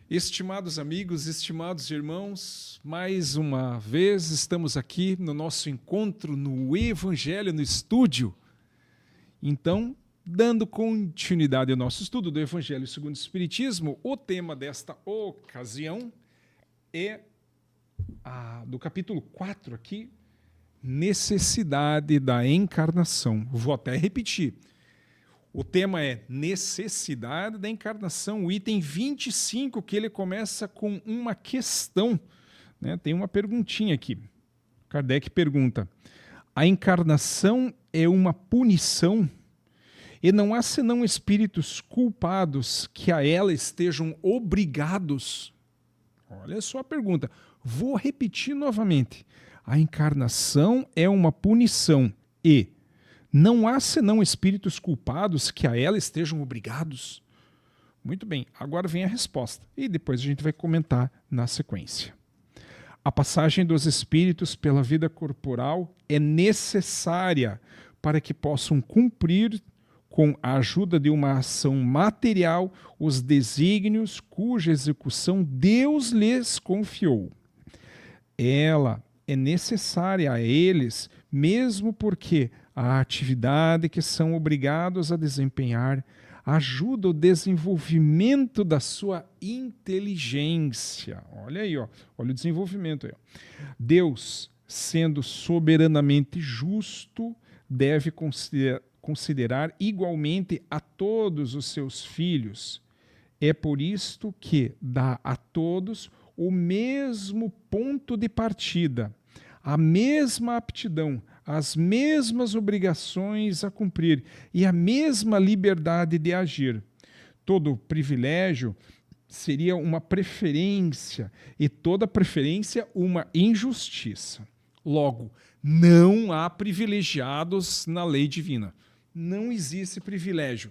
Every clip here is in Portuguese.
Estimados amigos, estimados irmãos, mais uma vez estamos aqui no nosso encontro no Evangelho no Estúdio. Então, dando continuidade ao nosso estudo do Evangelho segundo o Espiritismo, o tema desta ocasião é do capítulo 4 aqui, necessidade da encarnação. Vou até repetir. O tema é necessidade da encarnação, o item 25, que ele começa com uma questão, né? Tem uma perguntinha aqui. Kardec pergunta: a encarnação é uma punição? E não há senão espíritos culpados que a ela estejam obrigados? Olha só a pergunta. Vou repetir novamente. A encarnação é uma punição e não há senão espíritos culpados que a ela estejam obrigados? Muito bem, agora vem a resposta e depois a gente vai comentar na sequência. A passagem dos espíritos pela vida corporal é necessária para que possam cumprir, com a ajuda de uma ação material, os desígnios cuja execução Deus lhes confiou. Ela é necessária a eles, mesmo porque a atividade que são obrigados a desempenhar ajuda o desenvolvimento da sua inteligência. Olha aí, ó. Olha o desenvolvimento aí. Deus, sendo soberanamente justo, deve considerar igualmente a todos os seus filhos. É por isto que dá a todos o mesmo ponto de partida, a mesma aptidão, as mesmas obrigações a cumprir e a mesma liberdade de agir. Todo privilégio seria uma preferência e toda preferência uma injustiça. Logo, não há privilegiados na lei divina. Não existe privilégio.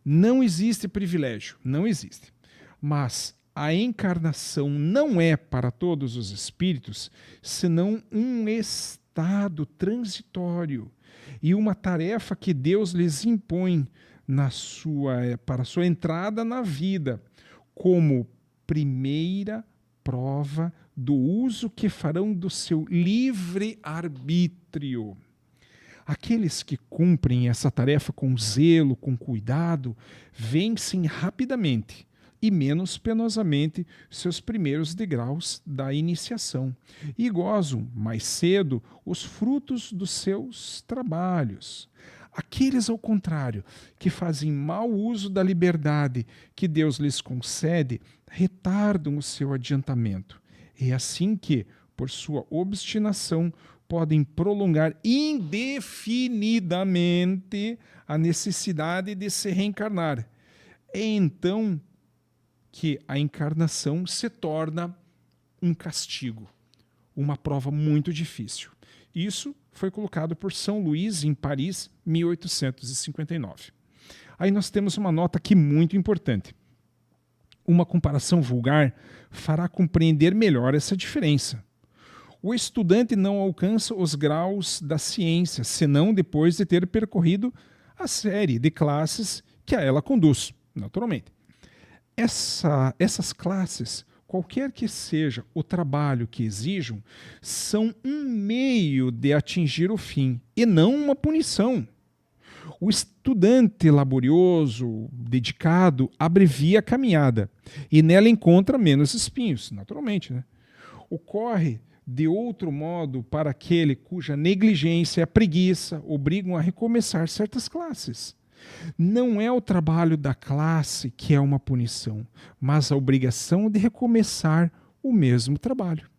Não existe privilégio. Não existe. Mas a encarnação não é para todos os espíritos senão um estado transitório e uma tarefa que Deus lhes impõe para a sua entrada na vida, como primeira prova do uso que farão do seu livre-arbítrio. Aqueles que cumprem essa tarefa com zelo, com cuidado, vencem rapidamente e menos penosamente seus primeiros degraus da iniciação, e gozam mais cedo os frutos dos seus trabalhos. Aqueles, ao contrário, que fazem mau uso da liberdade que Deus lhes concede, retardam o seu adiantamento. É assim que, por sua obstinação, podem prolongar indefinidamente a necessidade de se reencarnar. É então que a encarnação se torna um castigo, uma prova muito difícil. Isso foi colocado por São Luís em Paris, 1859. Aí nós temos uma nota aqui muito importante. Uma comparação vulgar fará compreender melhor essa diferença. O estudante não alcança os graus da ciência, senão depois de ter percorrido a série de classes que a ela conduz, naturalmente. Essas classes, qualquer que seja o trabalho que exijam, são um meio de atingir o fim e não uma punição. O estudante laborioso, dedicado, abrevia a caminhada e nela encontra menos espinhos, naturalmente, né? Ocorre de outro modo para aquele cuja negligência e a preguiça obrigam a recomeçar certas classes. Não é o trabalho da classe que é uma punição, mas a obrigação de recomeçar o mesmo trabalho.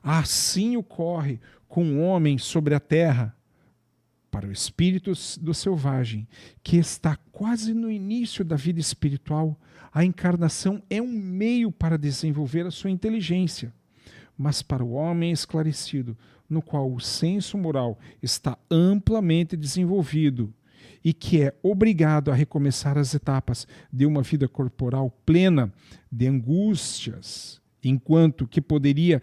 Assim ocorre com o homem sobre a terra. Para o espírito do selvagem, que está quase no início da vida espiritual, a encarnação é um meio para desenvolver a sua inteligência. Mas para o homem esclarecido, no qual o senso moral está amplamente desenvolvido, e que é obrigado a recomeçar as etapas de uma vida corporal plena de angústias, enquanto que poderia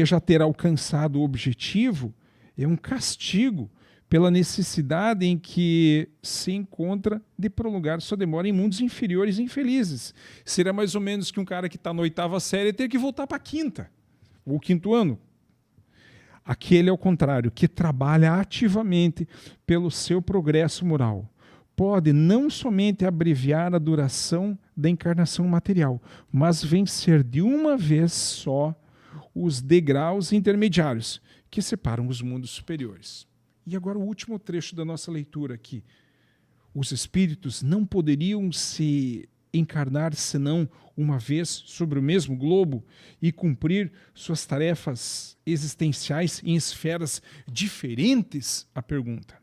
já ter alcançado o objetivo, é um castigo pela necessidade em que se encontra de prolongar sua demora em mundos inferiores e infelizes. Seria mais ou menos que um cara que está na 8ª série ter que voltar para a 5ª, ou 5º ano. Aquele, ao contrário, que trabalha ativamente pelo seu progresso moral, pode não somente abreviar a duração da encarnação material, mas vencer de uma vez só os degraus intermediários que separam os mundos superiores. E agora o último trecho da nossa leitura aqui. Os espíritos não poderiam se encarnar senão uma vez sobre o mesmo globo e cumprir suas tarefas existenciais em esferas diferentes? A pergunta.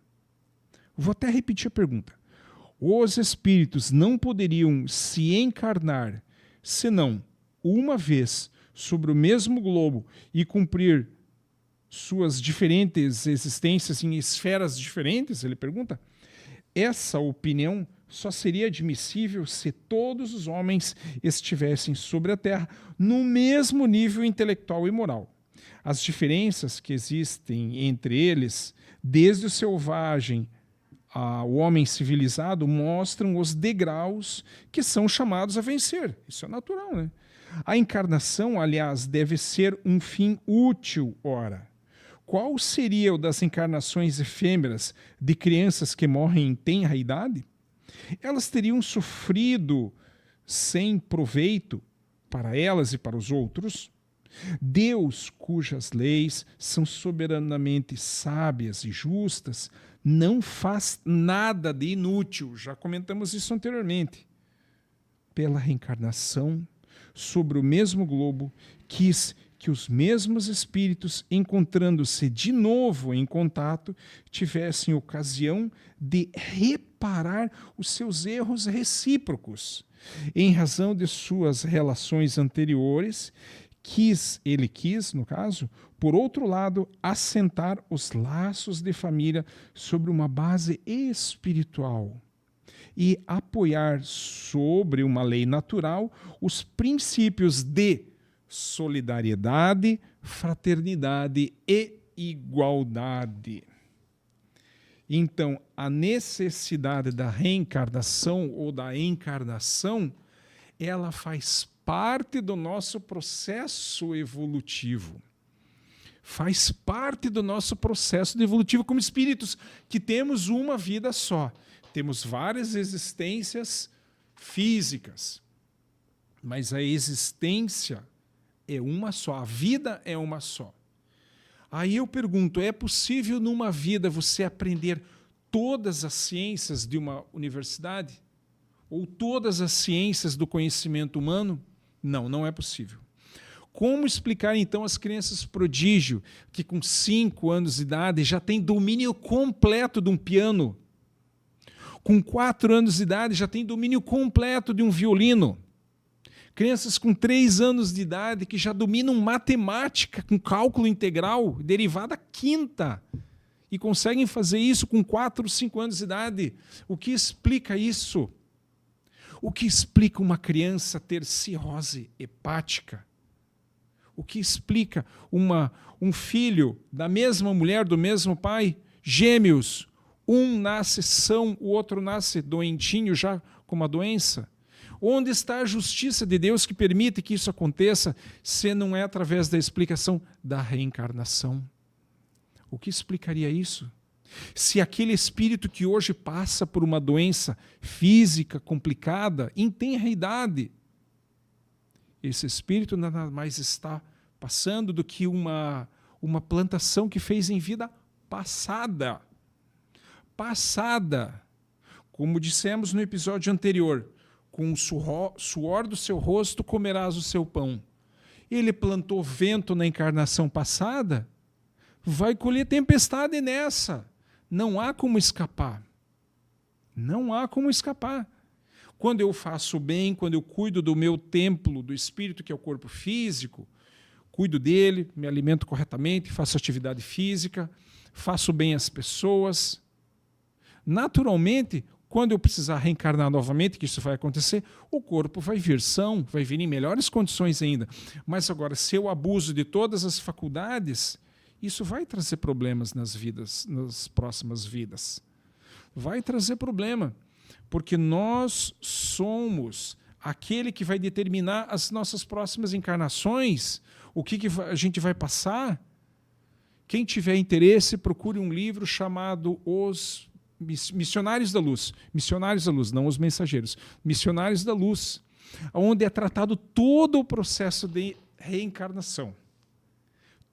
Vou até repetir a pergunta. Os espíritos não poderiam se encarnar senão uma vez sobre o mesmo globo e cumprir suas diferentes existências em esferas diferentes? Ele pergunta. Essa opinião só seria admissível se todos os homens estivessem sobre a Terra no mesmo nível intelectual e moral. As diferenças que existem entre eles, desde o selvagem ao homem civilizado, mostram os degraus que são chamados a vencer. Isso é natural, né? A encarnação, aliás, deve ser um fim útil, ora. Qual seria o das encarnações efêmeras de crianças que morrem em tenra idade? Elas teriam sofrido sem proveito para elas e para os outros? Deus, cujas leis são soberanamente sábias e justas, não faz nada de inútil. Já comentamos isso anteriormente. Pela reencarnação, sobre o mesmo globo, quis que os mesmos espíritos, encontrando-se de novo em contato, tivessem ocasião de reparar os seus erros recíprocos. Em razão de suas relações anteriores, ele quis, no caso, por outro lado, assentar os laços de família sobre uma base espiritual e apoiar sobre uma lei natural os princípios de solidariedade, fraternidade e igualdade. Então, a necessidade da reencarnação ou da encarnação, ela faz parte do nosso processo evolutivo. Faz parte do nosso processo evolutivo como espíritos que temos uma vida só. Temos várias existências físicas, mas a existência é uma só, a vida é uma só. Aí eu pergunto, é possível numa vida você aprender todas as ciências de uma universidade? Ou todas as ciências do conhecimento humano? Não, não é possível. Como explicar então as crianças prodígio que com 5 anos de idade já têm domínio completo de um piano? Com 4 anos de idade já têm domínio completo de um violino? Crianças com 3 anos de idade que já dominam matemática com cálculo integral, derivada quinta, e conseguem fazer isso com 4 ou 5 anos de idade. O que explica isso? O que explica uma criança ter cirrose hepática? O que explica um filho da mesma mulher, do mesmo pai, gêmeos, um nasce são, o outro nasce doentinho já com uma doença? Onde está a justiça de Deus que permite que isso aconteça, se não é através da explicação da reencarnação? O que explicaria isso? Se aquele espírito que hoje passa por uma doença física complicada, em tenra idade, esse espírito nada mais está passando do que uma plantação que fez em vida passada. Passada. Como dissemos no episódio anterior, com o suor do seu rosto comerás o seu pão. Ele plantou vento na encarnação passada, vai colher tempestade nessa. Não há como escapar. Não há como escapar. Quando eu faço bem, quando eu cuido do meu templo, do espírito, que é o corpo físico, cuido dele, me alimento corretamente, faço atividade física, faço bem às pessoas. Naturalmente, quando eu precisar reencarnar novamente, que isso vai acontecer, o corpo vai vir são, vai vir em melhores condições ainda. Mas agora, se eu abuso de todas as faculdades, isso vai trazer problemas nas próximas vidas. Vai trazer problema, porque nós somos aquele que vai determinar as nossas próximas encarnações, o que a gente vai passar. Quem tiver interesse, procure um livro chamado Os Missionários da Luz. Missionários da Luz, não os mensageiros. Missionários da Luz, onde é tratado todo o processo de reencarnação.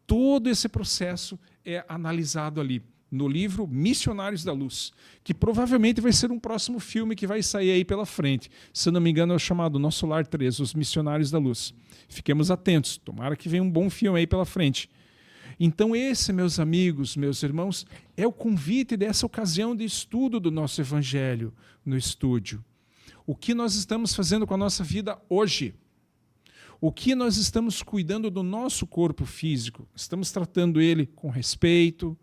Todo esse processo é analisado ali, no livro Missionários da Luz, que provavelmente vai ser um próximo filme que vai sair aí pela frente. Se não me engano, é o chamado Nosso Lar 3, Os Missionários da Luz. Fiquemos atentos, tomara que venha um bom filme aí pela frente. Então esse, meus amigos, meus irmãos, é o convite dessa ocasião de estudo do nosso Evangelho no estúdio. O que nós estamos fazendo com a nossa vida hoje? O que nós estamos cuidando do nosso corpo físico? Estamos tratando ele com respeito?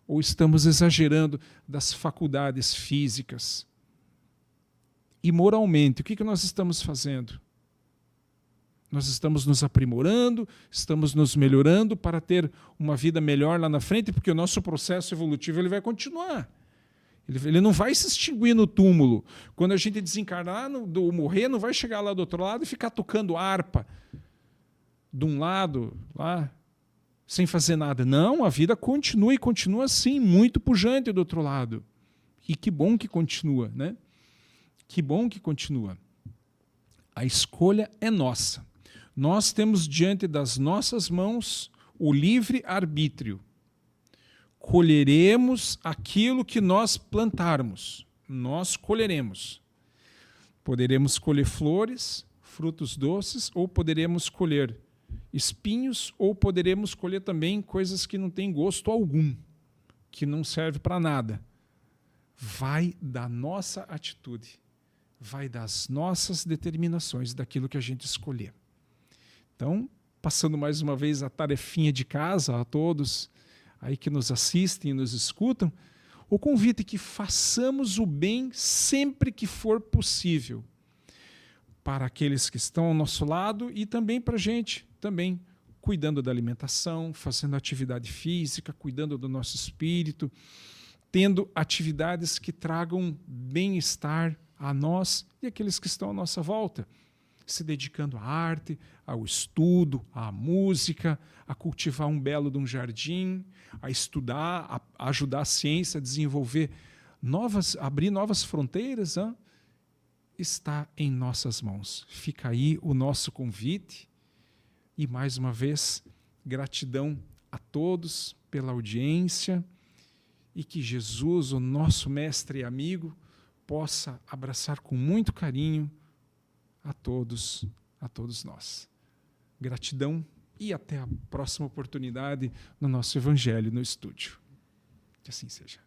Ou estamos exagerando das faculdades físicas? E moralmente, o que nós estamos fazendo? Nós estamos nos aprimorando, estamos nos melhorando para ter uma vida melhor lá na frente, porque o nosso processo evolutivo ele vai continuar. Ele não vai se extinguir no túmulo. Quando a gente desencarnar, morrer, não vai chegar lá do outro lado e ficar tocando harpa de um lado, lá, sem fazer nada. Não, a vida continua e continua assim, muito pujante do outro lado. E que bom que continua, né? Que bom que continua. A escolha é nossa. Nós temos diante das nossas mãos o livre-arbítrio. Colheremos aquilo que nós plantarmos. Nós colheremos. Poderemos colher flores, frutos doces, ou poderemos colher espinhos, ou poderemos colher também coisas que não têm gosto algum, que não servem para nada. Vai da nossa atitude, vai das nossas determinações, daquilo que a gente escolher. Então, passando mais uma vez a tarefinha de casa a todos aí que nos assistem e nos escutam, o convite é que façamos o bem sempre que for possível, para aqueles que estão ao nosso lado e também para a gente, também cuidando da alimentação, fazendo atividade física, cuidando do nosso espírito, tendo atividades que tragam bem-estar a nós e aqueles que estão à nossa volta, se dedicando à arte, ao estudo, à música, a cultivar um belo de um jardim, a estudar, a ajudar a ciência a desenvolver abrir novas fronteiras, está em nossas mãos. Fica aí o nosso convite e, mais uma vez, gratidão a todos pela audiência e que Jesus, o nosso mestre e amigo, possa abraçar com muito carinho a todos nós. Gratidão e até a próxima oportunidade no nosso Evangelho no Estúdio. Que assim seja.